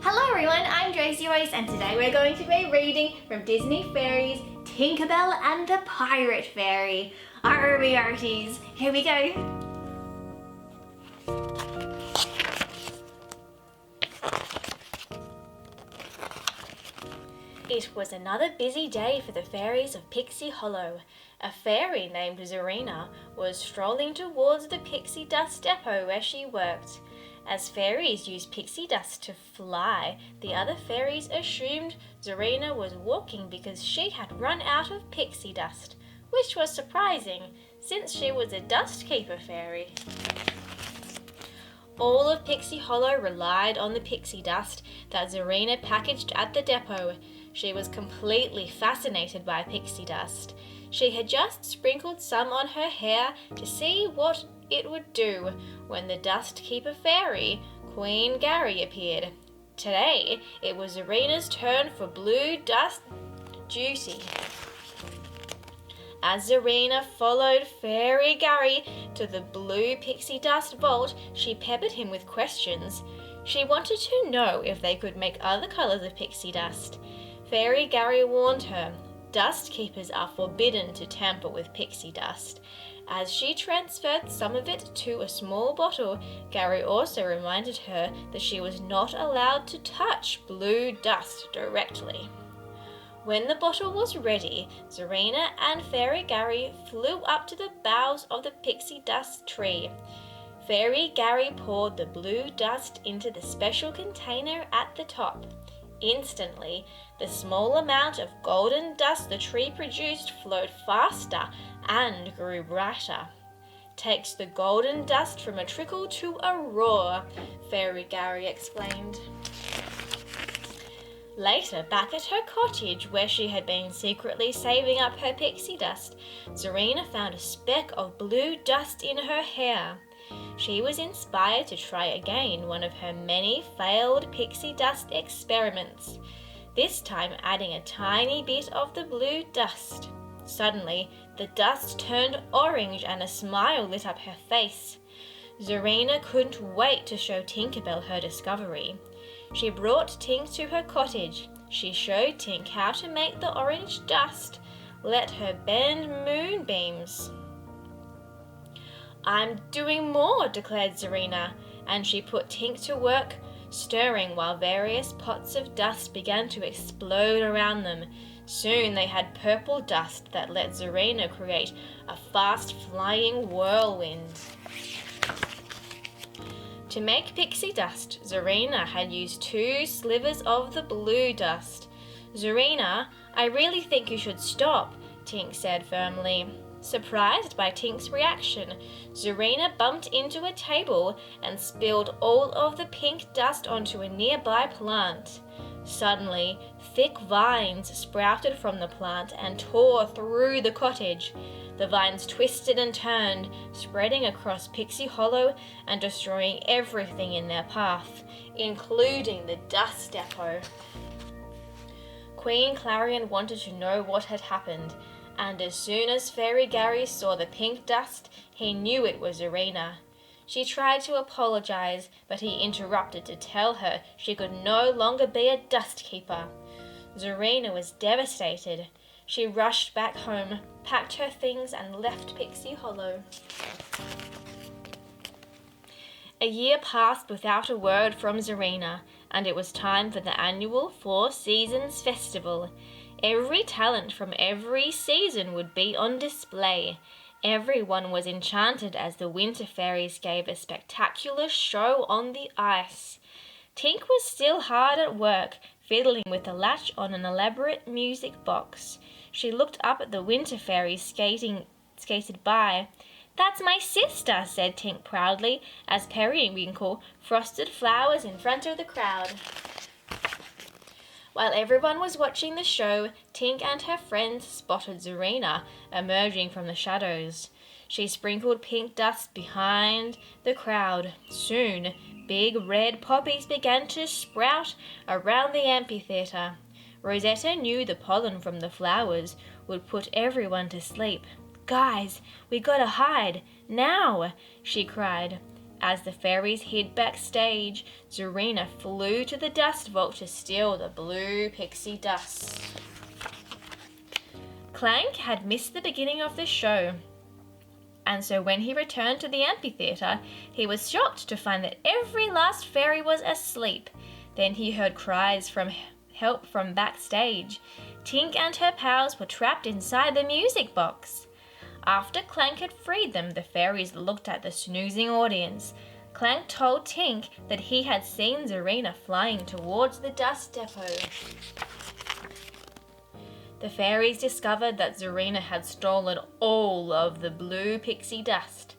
Hello everyone, I'm JosieWose and today we're going to be reading from Disney Fairies, Tinkerbell and the Pirate Fairy. Army arties, here we go. It was another busy day for the fairies of Pixie Hollow. A fairy named Zarina was strolling towards the pixie dust depot where she worked. As fairies use pixie dust to fly, the other fairies assumed Zarina was walking because she had run out of pixie dust, which was surprising since she was a dust keeper fairy. All of Pixie Hollow relied on the pixie dust that Zarina packaged at the depot. She was completely fascinated by pixie dust. She had just sprinkled some on her hair to see what it would do when the dust keeper fairy, Queen Gary, appeared. Today, it was Zarina's turn for blue dust duty. As Zarina followed Fairy Gary to the blue pixie dust vault, she peppered him with questions. She wanted to know if they could make other colours of pixie dust. Fairy Gary warned her, dust keepers are forbidden to tamper with pixie dust. As she transferred some of it to a small bottle, Gary also reminded her that she was not allowed to touch blue dust directly. When the bottle was ready, Zarina and Fairy Gary flew up to the boughs of the pixie dust tree. Fairy Gary poured the blue dust into the special container at the top. Instantly, the small amount of golden dust the tree produced flowed faster and grew brighter. Takes the golden dust from a trickle to a roar, Fairy Gary explained. Later, back at her cottage, where she had been secretly saving up her pixie dust, Zarina found a speck of blue dust in her hair. She was inspired to try again one of her many failed pixie dust experiments, this time adding a tiny bit of the blue dust. Suddenly, the dust turned orange and a smile lit up her face. Zarina couldn't wait to show Tinkerbell her discovery. She brought Tink to her cottage. She showed Tink how to make the orange dust let her bend moonbeams. I'm doing more, declared Zarina, and she put Tink to work, stirring while various pots of dust began to explode around them. Soon they had purple dust that let Zarina create a fast-flying whirlwind. To make pixie dust, Zarina had used 2 slivers of the blue dust. Zarina, I really think you should stop, Tink said firmly. Surprised by Tink's reaction, Zarina bumped into a table and spilled all of the pink dust onto a nearby plant. Suddenly, thick vines sprouted from the plant and tore through the cottage. The vines twisted and turned, spreading across Pixie Hollow and destroying everything in their path, including the dust depot. Queen Clarion wanted to know what had happened, and as soon as Fairy Gary saw the pink dust, he knew it was Zarina. She tried to apologize, but he interrupted to tell her she could no longer be a dust keeper. Zarina was devastated. She rushed back home, packed her things, and left Pixie Hollow. A year passed without a word from Zarina, and it was time for the annual 4 Seasons Festival. Every talent from every season would be on display. Everyone was enchanted as the Winter Fairies gave a spectacular show on the ice. Tink was still hard at work, fiddling with the latch on an elaborate music box. She looked up at the Winter Fairies skated by. That's my sister, said Tink proudly, as Periwinkle frosted flowers in front of the crowd. While everyone was watching the show, Tink and her friends spotted Zarina emerging from the shadows. She sprinkled pink dust behind the crowd. Soon, big red poppies began to sprout around the amphitheatre. Rosetta knew the pollen from the flowers would put everyone to sleep. Guys, we gotta hide, now, she cried. As the fairies hid backstage, Zarina flew to the dust vault to steal the blue pixie dust. Clank had missed the beginning of the show, and so when he returned to the amphitheatre, he was shocked to find that every last fairy was asleep. Then he heard cries for help from backstage. Tink and her pals were trapped inside the music box. After Clank had freed them, the fairies looked at the snoozing audience. Clank told Tink that he had seen Zarina flying towards the dust depot. The fairies discovered that Zarina had stolen all of the blue pixie dust.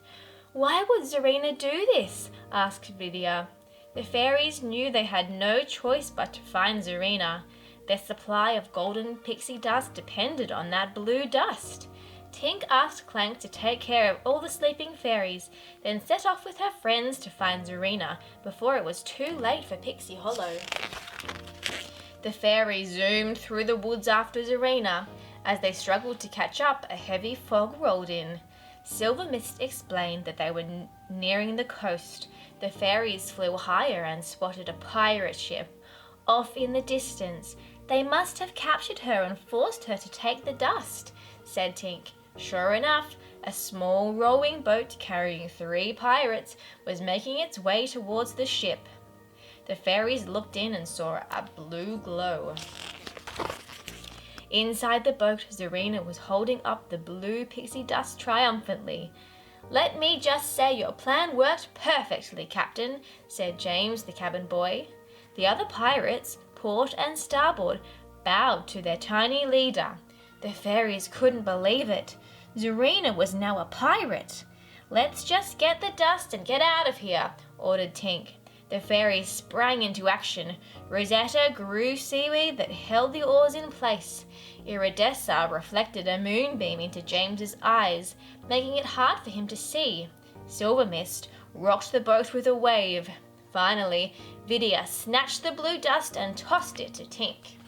"Why would Zarina do this?" asked Vidya. The fairies knew they had no choice but to find Zarina. Their supply of golden pixie dust depended on that blue dust. Tink asked Clank to take care of all the sleeping fairies, then set off with her friends to find Zarina before it was too late for Pixie Hollow. The fairies zoomed through the woods after Zarina. As they struggled to catch up, a heavy fog rolled in. Silver Mist explained that they were nearing the coast. The fairies flew higher and spotted a pirate ship off in the distance. "They must have captured her and forced her to take the dust," said Tink. Sure enough, a small rowing boat carrying 3 pirates was making its way towards the ship. The fairies looked in and saw a blue glow. Inside the boat, Zarina was holding up the blue pixie dust triumphantly. "Let me just say your plan worked perfectly, Captain," said James, the cabin boy. The other pirates, port and starboard, bowed to their tiny leader. The fairies couldn't believe it. Zarina was now a pirate. "Let's just get the dust and get out of here," ordered Tink. The fairies sprang into action. Rosetta grew seaweed that held the oars in place. Iridessa reflected a moonbeam into James's eyes, making it hard for him to see. Silver Mist rocked the boat with a wave. Finally, Vidya snatched the blue dust and tossed it to Tink.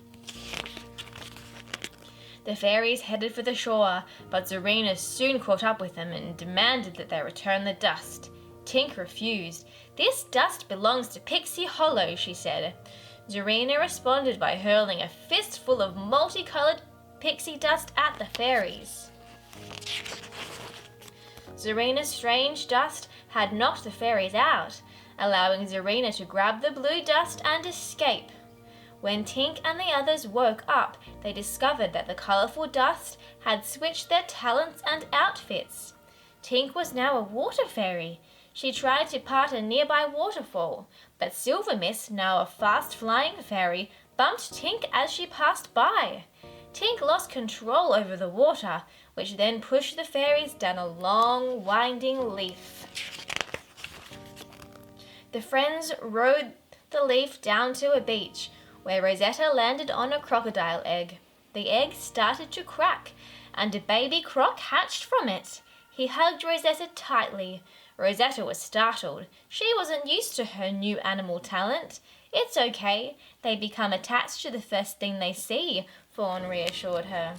The fairies headed for the shore, but Zarina soon caught up with them and demanded that they return the dust. Tink refused. "This dust belongs to Pixie Hollow," she said. Zarina responded by hurling a fistful of multicolored pixie dust at the fairies. Zarina's strange dust had knocked the fairies out, allowing Zarina to grab the blue dust and escape. When Tink and the others woke up, they discovered that the colorful dust had switched their talents and outfits. Tink was now a water fairy. She tried to part a nearby waterfall, but Silver Mist, now a fast-flying fairy, bumped Tink as she passed by. Tink lost control over the water, which then pushed the fairies down a long, winding leaf. The friends rode the leaf down to a beach, where Rosetta landed on a crocodile egg. The egg started to crack, and a baby croc hatched from it. He hugged Rosetta tightly. Rosetta was startled. She wasn't used to her new animal talent. "It's okay. They become attached to the first thing they see," Fawn reassured her.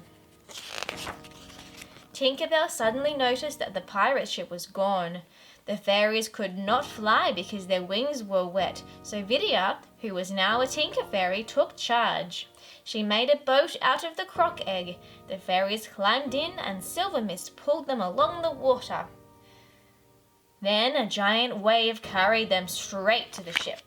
Tinkerbell suddenly noticed that the pirate ship was gone. The fairies could not fly because their wings were wet, so Vidya, who was now a Tinker Fairy, took charge. She made a boat out of the croc egg. The fairies climbed in and Silver Mist pulled them along the water. Then a giant wave carried them straight to the ship.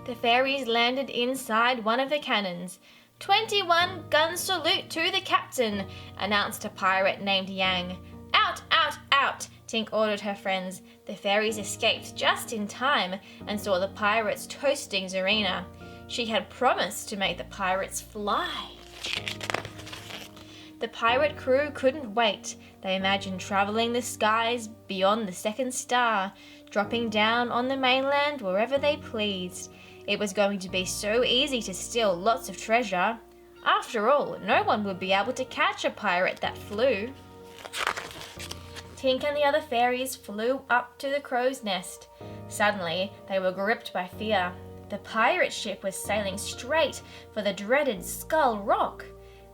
The fairies landed inside one of the cannons. 21 gun salute to the captain," announced a pirate named Yang. "Out, out, out," Tink ordered her friends. The fairies escaped just in time and saw the pirates toasting Zarina. She had promised to make the pirates fly. The pirate crew couldn't wait. They imagined traveling the skies beyond the second star, dropping down on the mainland wherever they pleased. It was going to be so easy to steal lots of treasure. After all, no one would be able to catch a pirate that flew. Tink and the other fairies flew up to the crow's nest. Suddenly, they were gripped by fear. The pirate ship was sailing straight for the dreaded Skull Rock.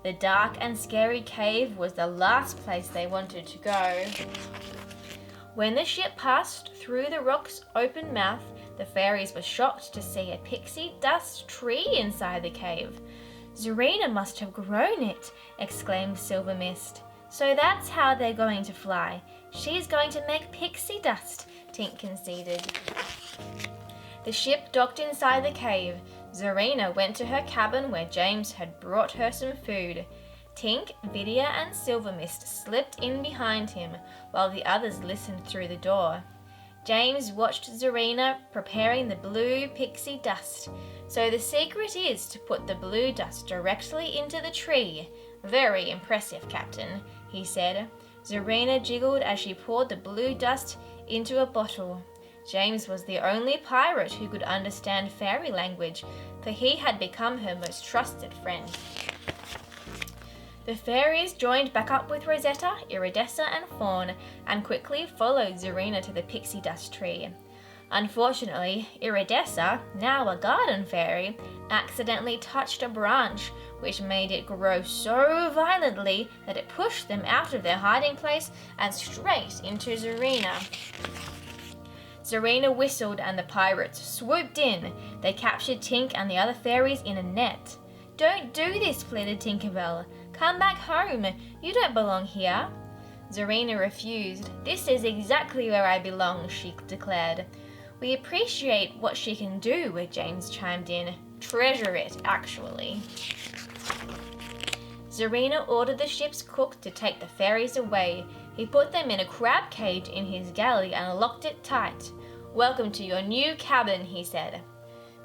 The dark and scary cave was the last place they wanted to go. When the ship passed through the rock's open mouth, the fairies were shocked to see a pixie dust tree inside the cave. "Zarina must have grown it," exclaimed Silver Mist. "So that's how they're going to fly. She's going to make pixie dust," Tink conceded. The ship docked inside the cave. Zarina went to her cabin where James had brought her some food. Tink, Vidya and Silver Mist slipped in behind him while the others listened through the door. James watched Zarina preparing the blue pixie dust. "So the secret is to put the blue dust directly into the tree. Very impressive, Captain," he said. Zarina jiggled as she poured the blue dust into a bottle. James was the only pirate who could understand fairy language, for he had become her most trusted friend. The fairies joined back up with Rosetta, Iridessa and Fawn and quickly followed Zarina to the pixie dust tree. Unfortunately, Iridessa, now a garden fairy, accidentally touched a branch, which made it grow so violently that it pushed them out of their hiding place and straight into Zarina. Zarina whistled and the pirates swooped in. They captured Tink and the other fairies in a net. "Don't do this," pleaded Tinkerbell. "Come back home. You don't belong here." Zarina refused. "This is exactly where I belong," she declared. "We appreciate what she can do," James chimed in. "Treasure it, actually." Zarina ordered the ship's cook to take the fairies away. He put them in a crab cage in his galley and locked it tight. "Welcome to your new cabin," he said.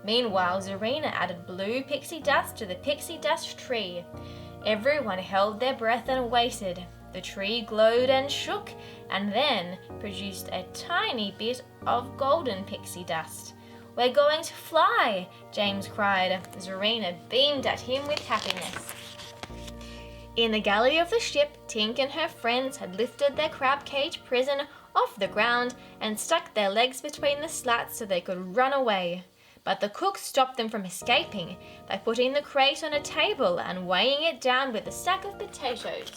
Meanwhile, Zarina added blue pixie dust to the pixie dust tree. Everyone held their breath and waited. The tree glowed and shook, and then produced a tiny bit of golden pixie dust. "We're going to fly!" James cried. Zarina beamed at him with happiness. In the galley of the ship, Tink and her friends had lifted their crab cage prison off the ground and stuck their legs between the slats so they could run away. But the cook stopped them from escaping by putting the crate on a table and weighing it down with a sack of potatoes.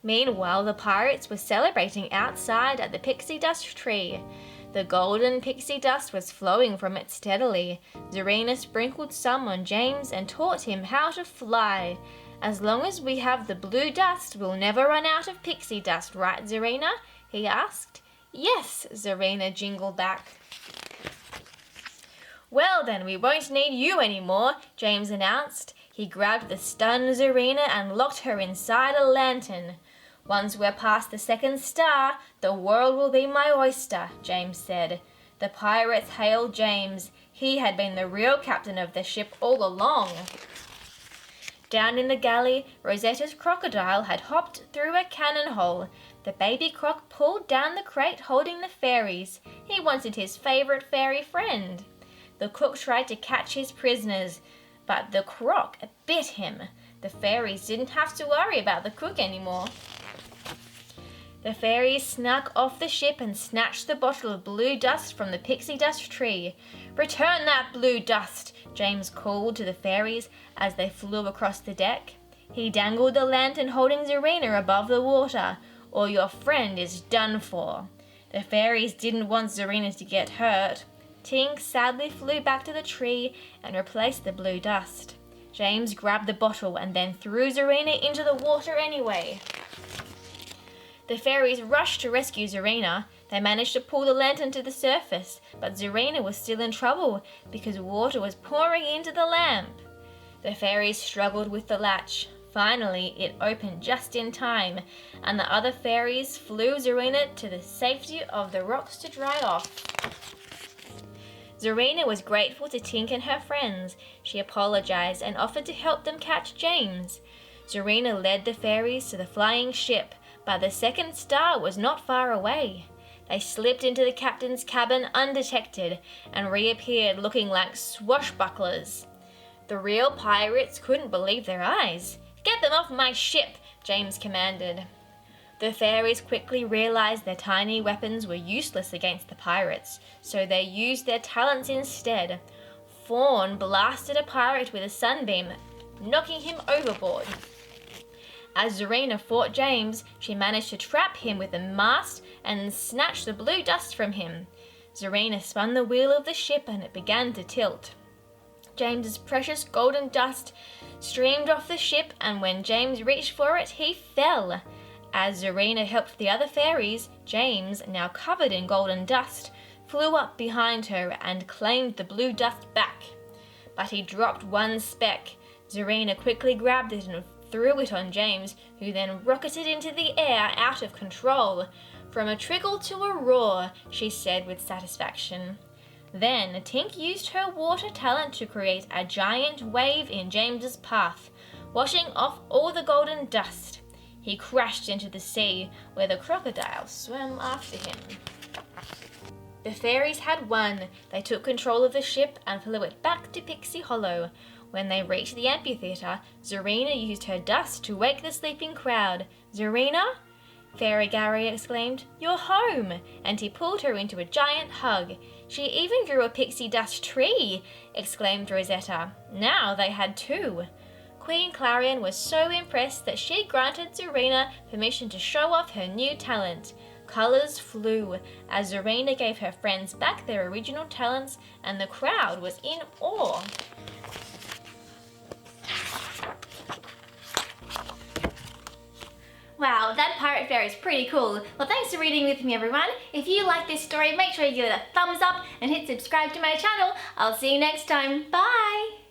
Meanwhile, the pirates were celebrating outside at the pixie dust tree. The golden pixie dust was flowing from it steadily. Zarina sprinkled some on James and taught him how to fly. "As long as we have the blue dust, we'll never run out of pixie dust, right, Zarina?" he asked. "Yes," Zarina jingled back. "Well then, we won't need you anymore," James announced. He grabbed the stunned Zarina and locked her inside a lantern. "Once we're past the second star, the world will be my oyster," James said. The pirates hailed James. He had been the real captain of the ship all along. Down in the galley, Rosetta's crocodile had hopped through a cannon hole. The baby croc pulled down the crate holding the fairies. He wanted his favorite fairy friend. The cook tried to catch his prisoners, but the croc bit him. The fairies didn't have to worry about the cook anymore. The fairies snuck off the ship and snatched the bottle of blue dust from the pixie dust tree. "Return that blue dust," James called to the fairies as they flew across the deck. He dangled the lantern holding Zarina above the water. "Or your friend is done for." The fairies didn't want Zarina to get hurt. Tink sadly flew back to the tree and replaced the blue dust. James grabbed the bottle and then threw Zarina into the water anyway. The fairies rushed to rescue Zarina. They managed to pull the lantern to the surface, but Zarina was still in trouble because water was pouring into the lamp. The fairies struggled with the latch. Finally, it opened just in time, and the other fairies flew Zarina to the safety of the rocks to dry off. Zarina was grateful to Tink and her friends. She apologized and offered to help them catch James. Zarina led the fairies to the flying ship, but the second star was not far away. They slipped into the captain's cabin undetected and reappeared looking like swashbucklers. The real pirates couldn't believe their eyes. "Get them off my ship," James commanded. The fairies quickly realized their tiny weapons were useless against the pirates, so they used their talents instead. Fawn blasted a pirate with a sunbeam, knocking him overboard. As Zarina fought James, she managed to trap him with the mast and snatch the blue dust from him. Zarina spun the wheel of the ship and it began to tilt. James's precious golden dust streamed off the ship, and when James reached for it, he fell. As Zarina helped the other fairies, James, now covered in golden dust, flew up behind her and claimed the blue dust back. But he dropped one speck. Zarina quickly grabbed it and threw it on James, who then rocketed into the air out of control. "From a trickle to a roar," she said with satisfaction. Then Tink used her water talent to create a giant wave in James's path, washing off all the golden dust. He crashed into the sea, where the crocodile swam after him. The fairies had won. They took control of the ship and flew it back to Pixie Hollow. When they reached the amphitheatre, Zarina used her dust to wake the sleeping crowd. "Zarina?" Fairy Gary exclaimed. "You're home!" And he pulled her into a giant hug. "She even grew a pixie dust tree!" exclaimed Rosetta. Now they had two. Queen Clarion was so impressed that she granted Zarina permission to show off her new talent. Colours flew as Zarina gave her friends back their original talents, and the crowd was in awe. Wow, that pirate fairy is pretty cool. Well, thanks for reading with me, everyone. If you like this story, make sure you give it a thumbs up and hit subscribe to my channel. I'll see you next time. Bye!